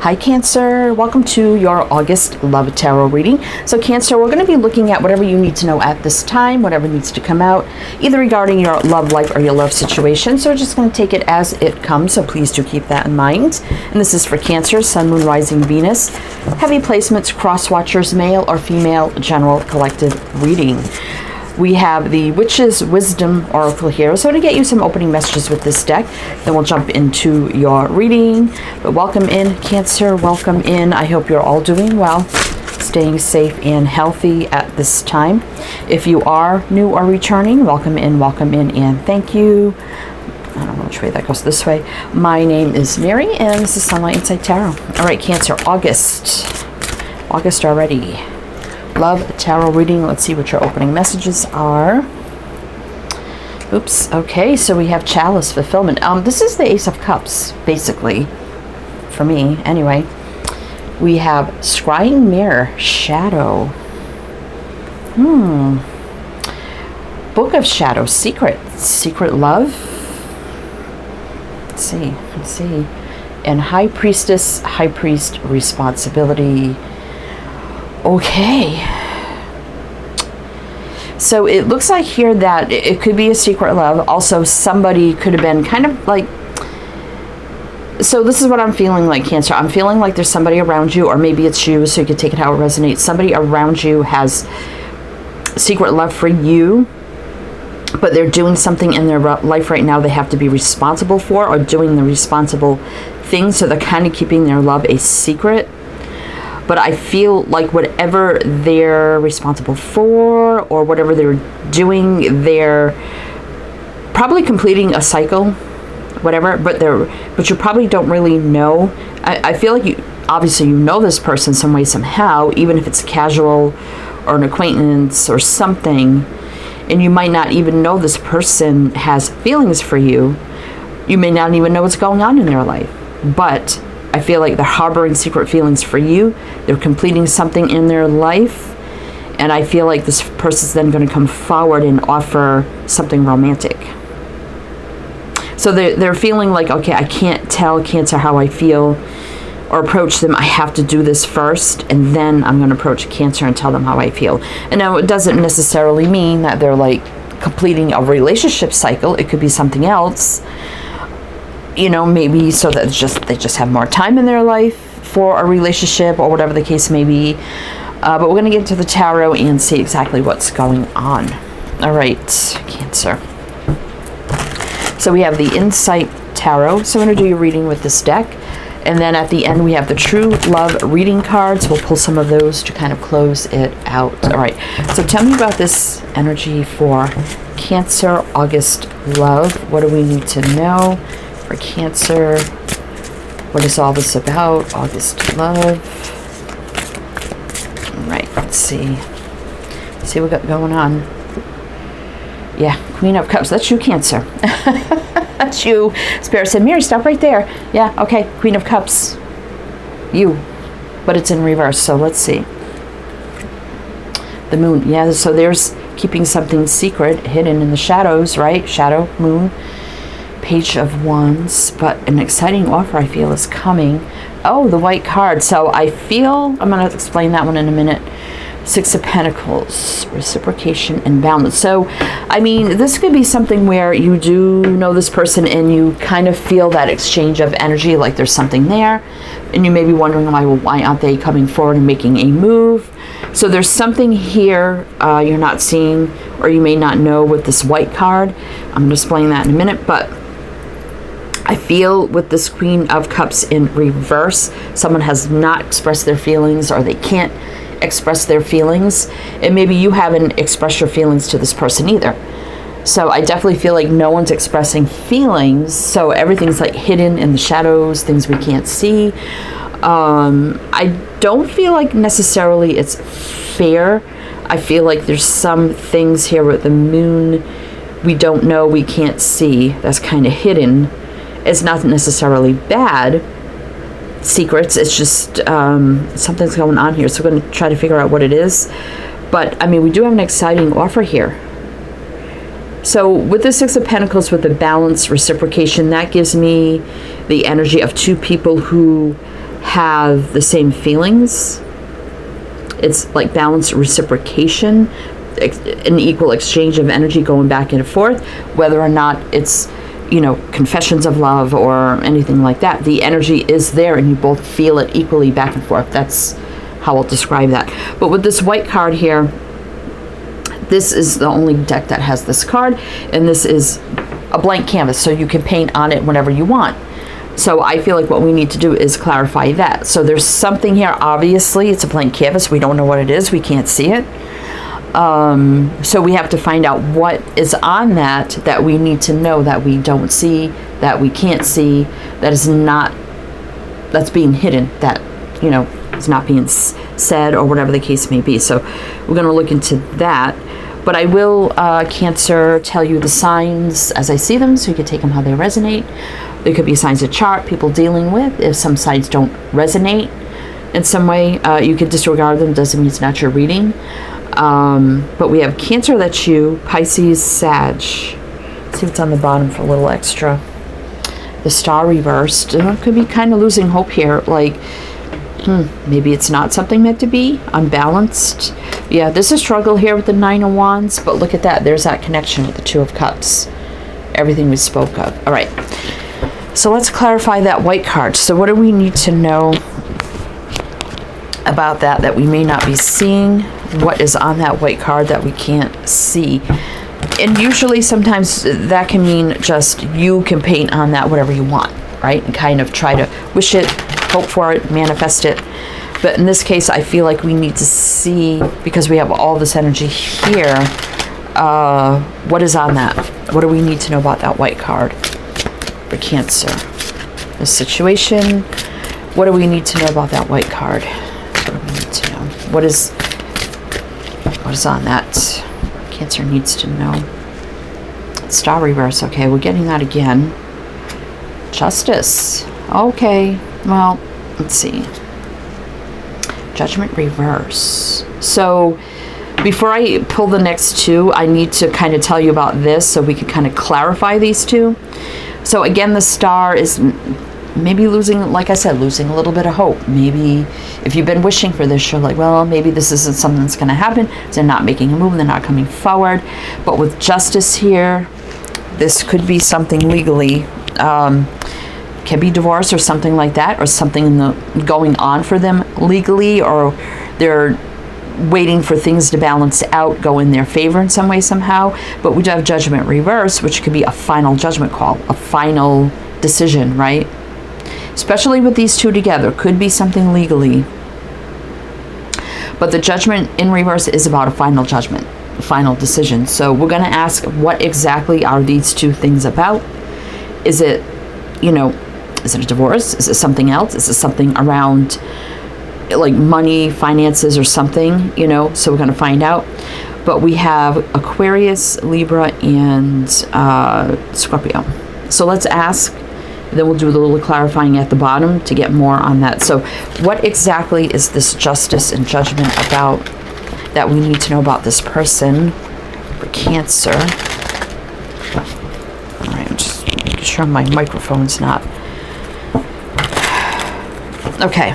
Hi Cancer, welcome to your August Love Tarot reading. So Cancer, we're going to be looking at whatever you need to know at this time, whatever needs to come out, either regarding your love life or your love situation. So we're just going to take it as it comes, so please do keep that in mind. And this is for Cancer, Sun, Moon, Rising, Venus. Heavy placements, cross watchers, male or female, general collective reading. We have the Witch's Wisdom Oracle here. So to get you some opening messages with this deck, then we'll jump into your reading. But welcome in, Cancer. Welcome in. I hope you're all doing well, staying safe and healthy at this time. If you are new or returning, welcome in, and thank you. I don't know which way that goes, this way. My name is Mary, and this is Sunlight Insight Tarot. All right, Cancer, August already. Love tarot reading. Let's see what your opening messages are. Oops. Okay, so we have Chalice, fulfillment. This is the Ace of Cups, basically, for me. Anyway, we have Scrying Mirror, Shadow. Book of Shadow, secret love. Let's see. And High Priestess, High Priest, responsibility. Okay, so it looks like here that it could be a secret love. Also, somebody could have been kind of like, so this is what I'm feeling like, Cancer. I'm feeling like there's somebody around you, or maybe it's you, so you can take it how it resonates. Somebody around you has secret love for you, but they're doing something in their life right now they have to be responsible for, or doing the responsible thing, so they're kind of keeping their love a secret. But I feel like whatever they're responsible for, or whatever they're doing, they're probably completing a cycle, whatever, but you probably don't really know. I feel like obviously you know this person some way, somehow, even if it's casual or an acquaintance or something, and you might not even know this person has feelings for you. You may not even know what's going on in their life, but I feel like they're harboring secret feelings for you. They're completing something in their life. And I feel like this person's then going to come forward and offer something romantic. So they're feeling like, okay, I can't tell Cancer how I feel or approach them. I have to do this first, and then I'm going to approach Cancer and tell them how I feel. And now it doesn't necessarily mean that they're like completing a relationship cycle. It could be something else. You know, maybe so that they just have more time in their life for a relationship, or whatever the case may be. But we're going to get into the tarot and see exactly what's going on. All right, Cancer. So we have the Insight Tarot. So I'm going to do your reading with this deck. And then at the end, we have the True Love reading cards. We'll pull some of those to kind of close it out. All right, so tell me about this energy for Cancer, August love. What do we need to know for Cancer? What is all this about? August love. All right, let's see. See what we got going on. Yeah, Queen of Cups. That's you, Cancer. That's you. Spirit said, Mary, stop right there. Yeah, okay, Queen of Cups. You. But it's in reverse, so let's see. The Moon. Yeah, so there's keeping something secret, hidden in the shadows, right? Shadow, Moon. Page of Wands, but an exciting offer I feel is coming. Oh, the White card. So I feel, I'm going to explain that one in a minute. Six of Pentacles, reciprocation and balance. So, I mean, this could be something where you do know this person and you kind of feel that exchange of energy, like there's something there, and you may be wondering why aren't they coming forward and making a move. So there's something here you're not seeing, or you may not know with this White card. I'm going to explain that in a minute, but I feel with this Queen of Cups in reverse, someone has not expressed their feelings, or they can't express their feelings, and maybe you haven't expressed your feelings to this person either. So I definitely feel like no one's expressing feelings, so everything's like hidden in the shadows, things we can't see. I don't feel like necessarily it's fair. I feel like there's some things here with the Moon we don't know, we can't see, that's kind of hidden. It's not necessarily bad secrets, it's just something's going on here, so we're going to try to figure out what it is. But I mean, we do have an exciting offer here. So with the Six of Pentacles, with the balance, reciprocation, that gives me the energy of two people who have the same feelings. It's like balanced reciprocation, an equal exchange of energy going back and forth, whether or not it's, you know, confessions of love or anything like that. The energy is there and you both feel it equally back and forth. That's how I'll describe that. But with this white card here, this is the only deck that has this card, and this is a blank canvas, so you can paint on it whenever you want. So I feel like what we need to do is clarify that. So there's something here, obviously, it's a blank canvas. We don't know what it is. We can't see it. So we have to find out what is on that we need to know, that we don't see, that we can't see, that is not, that's being hidden, that, you know, is not being said, or whatever the case may be. So we're going to look into that. But I will, Cancer, tell you the signs as I see them, so you can take them how they resonate. There could be signs of chart people dealing with. If some signs don't resonate in some way, you could disregard them. Doesn't mean it's not your reading. But we have Cancer, that's you, Pisces, Sag. Let's see what's on the bottom for a little extra. The Star reversed. Could be kind of losing hope here. Like, maybe it's not something meant to be. Unbalanced. Yeah, there's a struggle here with the Nine of Wands, but look at that. There's that connection with the Two of Cups. Everything we spoke of. All right. So let's clarify that white card. So what do we need to know about that we may not be seeing? What is on that white card that we can't see? And usually sometimes that can mean just you can paint on that whatever you want, right? And kind of try to wish it, hope for it, manifest it. But in this case, I feel like we need to see, because we have all this energy here, what is on that? What do we need to know about that white card for Cancer? The situation. What do we need to know about that white card? What do we need to know? What is on that? Cancer needs to know. Star reverse. Okay, we're getting that again. Justice. Okay, well, let's see. Judgment reverse. So before I pull the next two, I need to kind of tell you about this so we can kind of clarify these two. So again, the Star is maybe losing, like I said, losing a little bit of hope. Maybe if you've been wishing for this, you're like, well, maybe this isn't something that's going to happen. They're not making a move. They're not coming forward. But with Justice here, this could be something legally. Can be divorce or something like that, or something in the going on for them legally, or they're waiting for things to balance out, go in their favor in some way, somehow. But we do have Judgment reverse, which could be a final judgment call, a final decision, right? Especially with these two together, could be something legally. But the Judgment in reverse is about a final judgment, a final decision. So we're going to ask, what exactly are these two things about? Is it, you know, is it a divorce? Is it something else? Is it something around like money, finances, or something, you know? So we're going to find out. But we have Aquarius, Libra, and Scorpio. So let's ask, then we'll do a little clarifying at the bottom to get more on that. So what exactly is this Justice and Judgment about that we need to know about this person for Cancer? All right, I'm just making sure my microphone's not. Okay,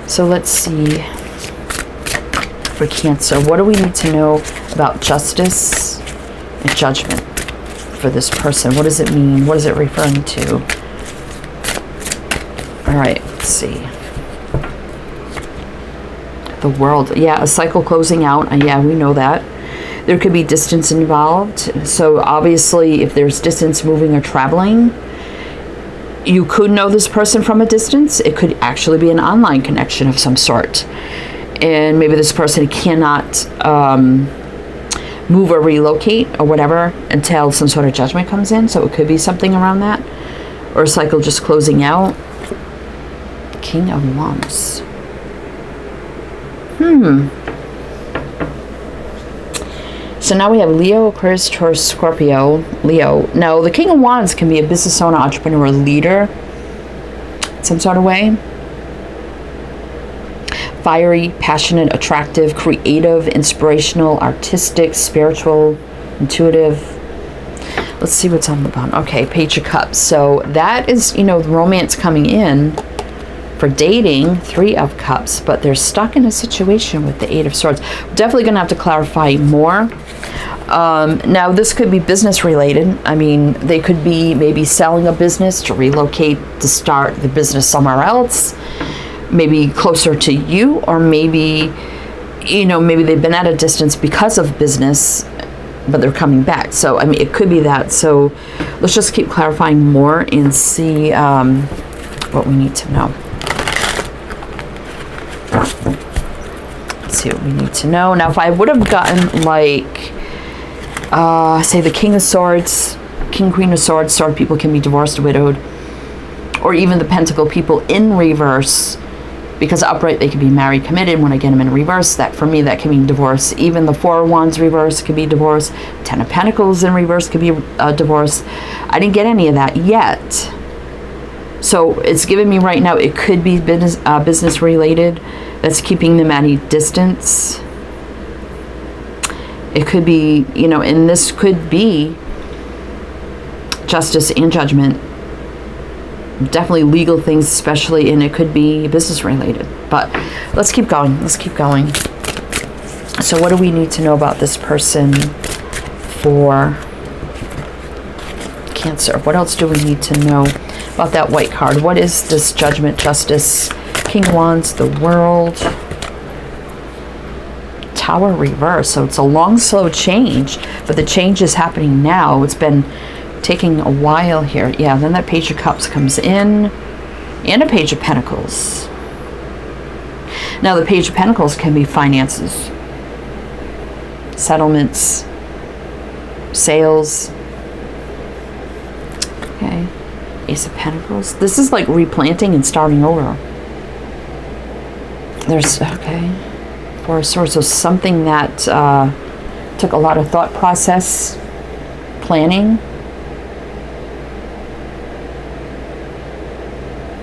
so let's see for Cancer. What do we need to know about Justice and Judgment for this person? What does it mean? What is it referring to? All right, let's see. The World. Yeah, a cycle closing out. Yeah, we know that. There could be distance involved. So obviously, if there's distance, moving, or traveling, you could know this person from a distance. It could actually be an online connection of some sort. And maybe this person cannot move or relocate or whatever until some sort of judgment comes in. So it could be something around that. Or a cycle just closing out. King of Wands. So now we have Leo, Aquarius, Taurus, Scorpio, Leo. Now, the King of Wands can be a business owner, entrepreneur, leader in some sort of way. Fiery, passionate, attractive, creative, inspirational, artistic, spiritual, intuitive. Let's see what's on the bottom. Okay, Page of Cups. So that is, you know, romance coming in. For dating, 3 of Cups, but they're stuck in a situation with the 8 of Swords. Definitely going to have to clarify more. Now, this could be business related. I mean, they could be maybe selling a business to relocate to start the business somewhere else, maybe closer to you, or maybe, you know, maybe they've been at a distance because of business, but they're coming back. So, I mean, it could be that. So let's just keep clarifying more and see what we need to know. Let's see what we need to know. Now, if I would have gotten, like, say the King of Swords, King, Queen of Swords, Sword people can be divorced, widowed, or even the Pentacle people in reverse, because upright they could be married, committed. When I get them in reverse, that for me, that can mean divorce. Even the 4 of Wands reverse could be divorce. 10 of Pentacles in reverse could be divorce. I didn't get any of that yet. So it's giving me right now, it could be business related. That's keeping them at a distance. It could be, you know, and this could be justice and judgment. Definitely legal things, especially, and it could be business related. But let's keep going. Let's keep going. So what do we need to know about this person for Cancer? What else do we need to know about that white card? What is this judgment, justice, King of Wands, the World, Tower reverse? So it's a long, slow change, but the change is happening now. It's been taking a while here. Yeah, then that Page of Cups comes in, and a Page of Pentacles. Now, the Page of Pentacles can be finances, settlements, sales. Okay, Ace of Pentacles. This is like replanting and starting over. There's, okay, 4 of Swords. So something that took a lot of thought process, planning.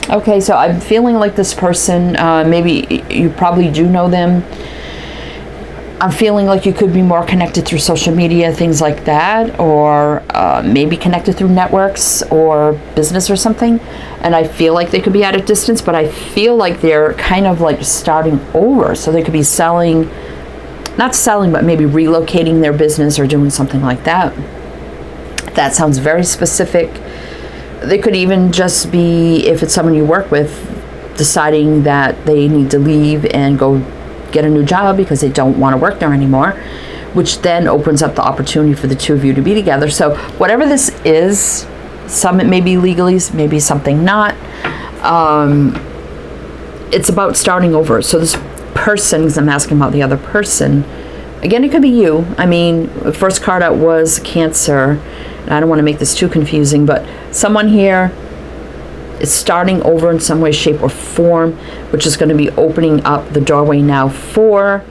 Okay, so I'm feeling like this person, maybe you probably do know them. I'm feeling like you could be more connected through social media, things like that, or maybe connected through networks or business or something. And I feel like they could be at a distance, but I feel like they're kind of like starting over. So they could be selling, not selling, but maybe relocating their business or doing something like that. That sounds very specific. They could even just be, if it's someone you work with, deciding that they need to leave and go get a new job because they don't want to work there anymore, which then opens up the opportunity for the 2 of you to be together. So whatever this is, some it may be legalese, maybe something not. It's about starting over. So this person, because I'm asking about the other person, again, it could be you. I mean, the first card out was Cancer. I don't want to make this too confusing, but someone here is starting over in some way, shape, or form, which is going to be opening up the doorway now for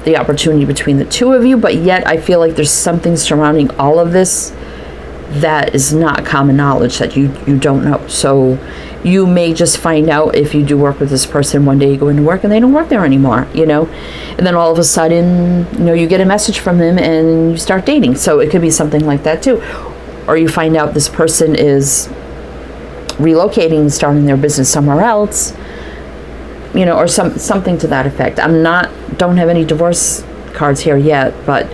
the opportunity between the 2 of you. But yet I feel like there's something surrounding all of this that is not common knowledge, that you don't know. So you may just find out, if you do work with this person, one day you go into work and they don't work there anymore, you know, and then all of a sudden, you know, you get a message from them and you start dating. So it could be something like that too. Or you find out this person is relocating and starting their business somewhere else, you know, or something to that effect. Don't have any divorce cards here yet, but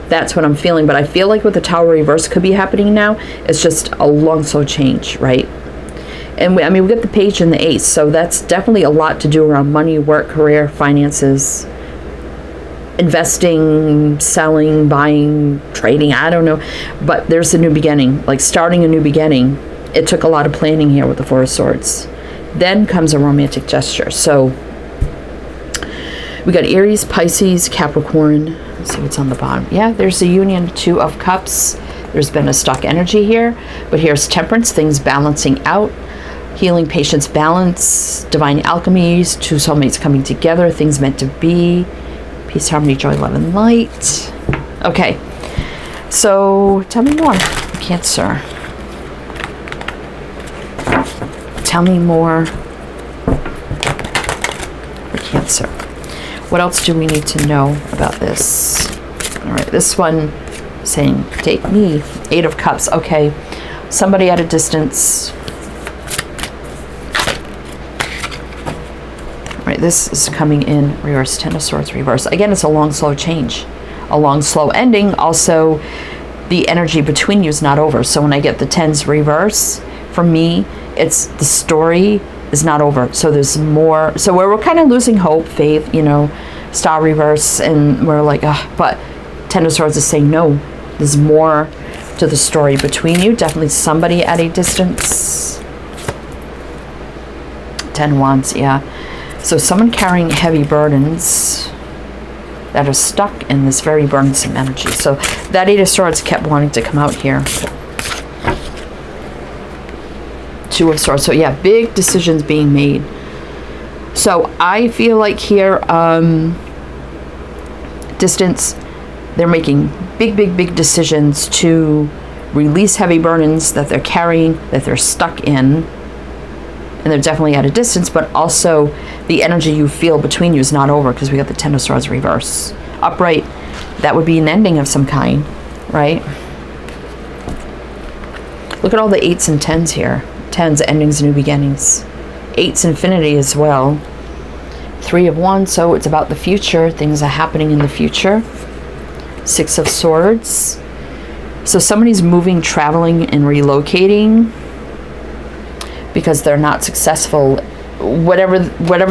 that's what I'm feeling. But I feel like with the Tower reverse could be happening now. It's just a long, slow change, right? And we get the Page and the Ace, so that's definitely a lot to do around money, work, career, finances, investing, selling, buying, trading, I don't know. But there's a new beginning, like starting a new beginning. It took a lot of planning here with the 4 of Swords. Then comes a romantic gesture. So we got Aries, Pisces, Capricorn. Let's see what's on the bottom. Yeah, there's a union, 2 of Cups. There's been a stuck energy here. But here's Temperance, things balancing out. Healing, patience, balance. Divine alchemies, 2 soulmates coming together. Things meant to be. Peace, harmony, joy, love, and light. Okay. So tell me more, Cancer. Tell me more for Cancer. What else do we need to know about this? All right, this one saying, take me, 8 of Cups. Okay, somebody at a distance. this is coming in reverse. Ten of Swords reverse. Again, it's a long, slow change. A long, slow ending. Also, the energy between you is not over. So when I get the tens reverse, for me, it's the story is not over. So there's more. So we're kind of losing hope, faith, you know, star reverse, and we're like, but Ten of Swords is saying, no, there's more to the story between you. Definitely somebody at a distance. 10 Wands, yeah. So someone carrying heavy burdens that are stuck in this very burdensome energy. So that Eight of Swords kept wanting to come out here. Two of Swords. So yeah, big decisions being made. So I feel like here, distance, they're making big decisions to release heavy burdens that they're carrying, that they're stuck in. And they're definitely at a distance, but also the energy you feel between you is not over, because we got the Ten of Swords reverse. Upright, that would be an ending of some kind, right? Look at all the 8s and 10s here. 10s, endings, new beginnings. 8s, infinity as well. 3 of Wands, so it's about the future. Things are happening in the future. 6 of Swords. So somebody's moving, traveling, and relocating because they're not successful. Whatever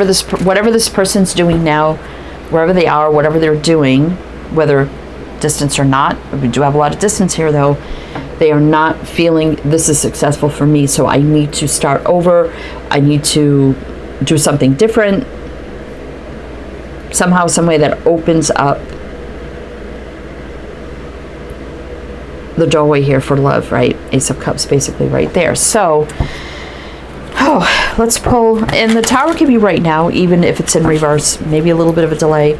this person's doing now, wherever they are, whatever they're doing, whether distance or not. We do have a lot of distance here, though. They are not feeling this is successful for me, so I need to start over. I need to do something different. Somehow, some way that opens up the doorway here for love, right? Ace of Cups basically right there. So, let's pull. And the Tower can be right now, even if it's in reverse. Maybe a little bit of a delay.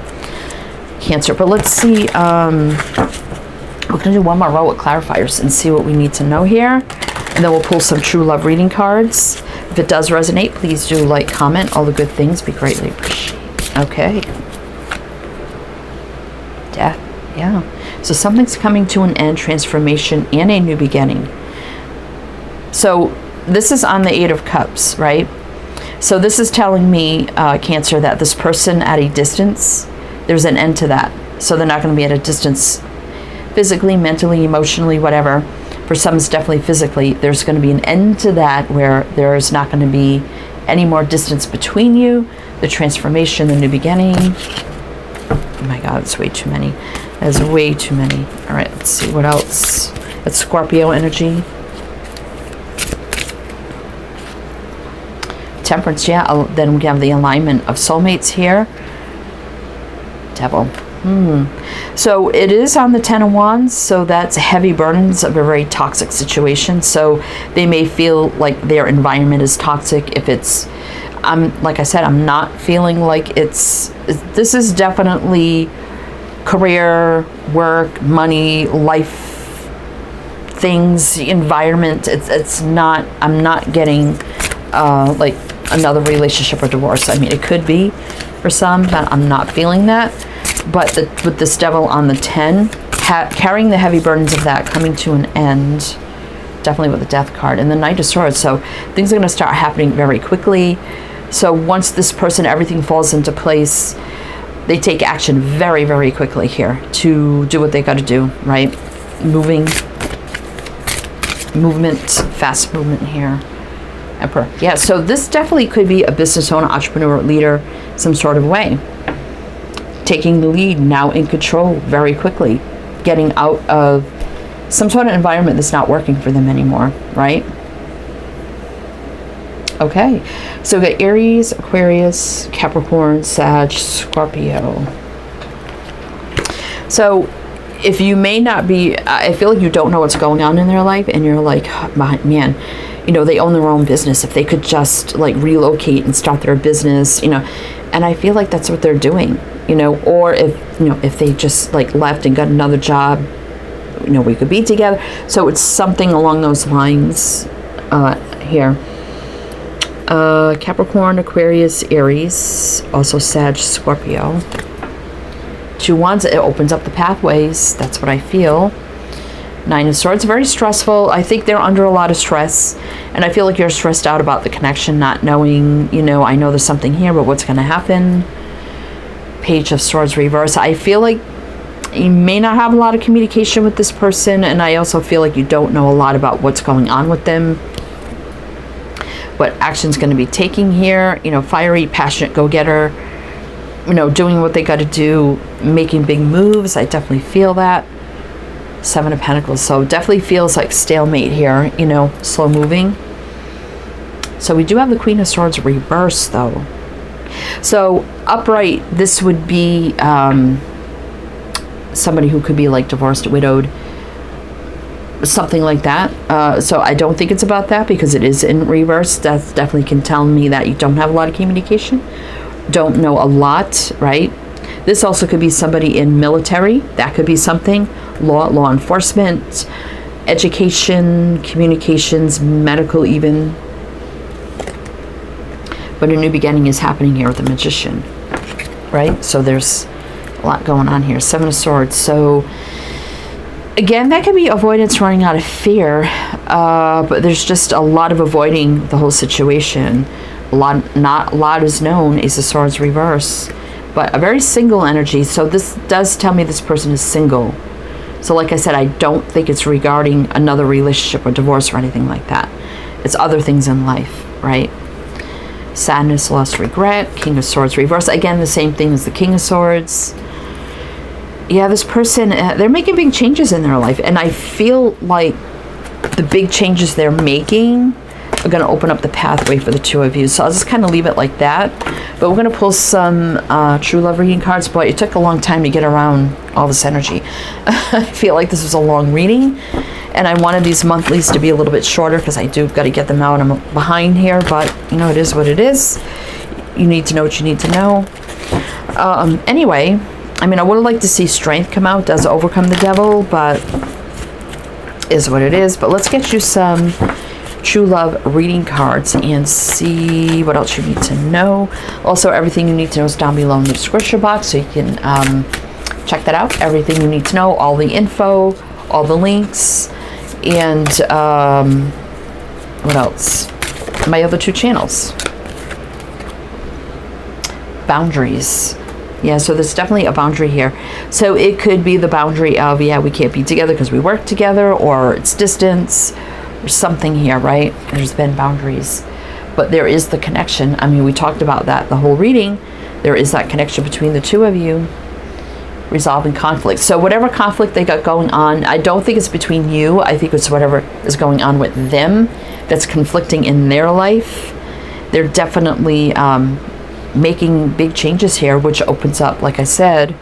Cancer. But let's see. We're going to do one more row with clarifiers and see what we need to know here. And then we'll pull some true love reading cards. If it does resonate, please do like, comment. All the good things be greatly appreciated. Okay. Death. Yeah. So something's coming to an end, transformation, and a new beginning. So this is on the Eight of Cups, right? So this is telling me, Cancer, that this person at a distance, there's an end to that. So they're not going to be at a distance physically, mentally, emotionally, whatever. For some, it's definitely physically. There's going to be an end to that where there's not going to be any more distance between you. The transformation, the new beginning. Oh my God, it's way too many. That's way too many. All right, let's see what else. It's Scorpio energy. Temperance, yeah. Then we have the alignment of soulmates here. Devil. So it is on the Ten of Wands, so that's heavy burdens of a very toxic situation. So they may feel like their environment is toxic. If it's, like I said, I'm not feeling like this is definitely career, work, money, life, things, environment. It's not, I'm not getting like another relationship or divorce. I mean, it could be for some, but I'm not feeling that. But with this Devil on the 10, carrying the heavy burdens of that, coming to an end, definitely with the Death card, and the Knight of Swords. So things are going to start happening very quickly. So once this person, everything falls into place, they take action very, very quickly here to do what they got to do, right? Movement, fast movement here. Emperor. Yeah, so this definitely could be a business owner, entrepreneur, leader, some sort of way. Taking the lead, now in control very quickly. Getting out of some sort of environment that's not working for them anymore, right? Okay, so we got Aries, Aquarius, Capricorn, Sag, Scorpio. So if you may not be, I feel like you don't know what's going on in their life, and you're like, oh, man, you know, they own their own business. If they could just like relocate and start their business, you know, and I feel like that's what they're doing, you know, or if, you know, if they just like left and got another job, you know, we could be together. So it's something along those lines here. Capricorn, Aquarius, Aries, also Sag, Scorpio. Two Wands, it opens up the pathways. That's what I feel. Nine of Swords, very stressful. I think they're under a lot of stress, and I feel like you're stressed out about the connection, not knowing, I know there's something here, but what's going to happen? Page of Swords reverse. I feel like you may not have a lot of communication with this person, and I also feel like you don't know a lot about what's going on with them. What action's going to be taking here? Fiery, passionate, go-getter, doing what they got to do, making big moves. I definitely feel that. Seven of Pentacles. So definitely feels like stalemate here, slow moving. So we do have the Queen of Swords reverse though. So upright, this would be somebody who could be like divorced, widowed, something like that. So I don't think it's about that because it is in reverse. That definitely can tell me that you don't have a lot of communication, don't know a lot, right? This also could be somebody in military. That could be something. Law enforcement, education, communications, medical even. But a new beginning is happening here with the Magician, right? So there's a lot going on here. Seven of Swords. So again, that could be avoidance, running out of fear. But there's just a lot of avoiding the whole situation. Not a lot is known. Ace of Swords reverse. But a very single energy. So this does tell me this person is single. So like I said, I don't think it's regarding another relationship or divorce or anything like that. It's other things in life, right? Sadness, loss, regret. King of Swords reverse. Again, the same thing as the King of Swords. Yeah, this person, they're making big changes in their life. And I feel like the big changes they're making are going to open up the pathway for the two of you. So I'll just kind of leave it like that. But we're going to pull some true love reading cards. Boy, it took a long time to get around all this energy. I feel like this was a long reading. And I wanted these monthlies to be a little bit shorter because I do got to get them out. I'm behind here. But, it is what it is. You need to know what you need to know. Anyway, I would have liked to see strength come out. Does overcome the devil, but is what it is. But let's get you some true love reading cards and see what else you need to know. Also, everything you need to know is down below in the description box, so you can check that out. Everything you need to know, all the info, all the links, and what else? My other two channels. Boundaries. Yeah, so there's definitely a boundary here. So it could be the boundary of, we can't be together because we work together, or it's distance, or something here, right? There's been boundaries. But there is the connection. We talked about that the whole reading. There is that connection between the two of you, resolving conflict. So whatever conflict they got going on, I don't think it's between you. I think it's whatever is going on with them that's conflicting in their life. They're definitely making big changes here, which opens up, like I said,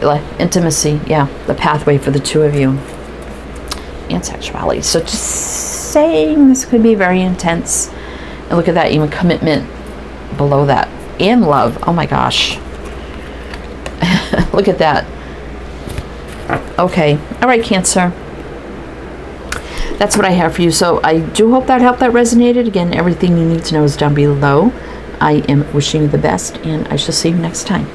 like intimacy, the pathway for the two of you, and sexuality. So just saying this could be very intense. And look at that, even commitment below that, and love. Oh my gosh. Look at that. Okay, all right, Cancer. That's what I have for you. So I do hope that helped, that resonated. Again, everything you need to know is down below. I am wishing you the best, and I shall see you next time.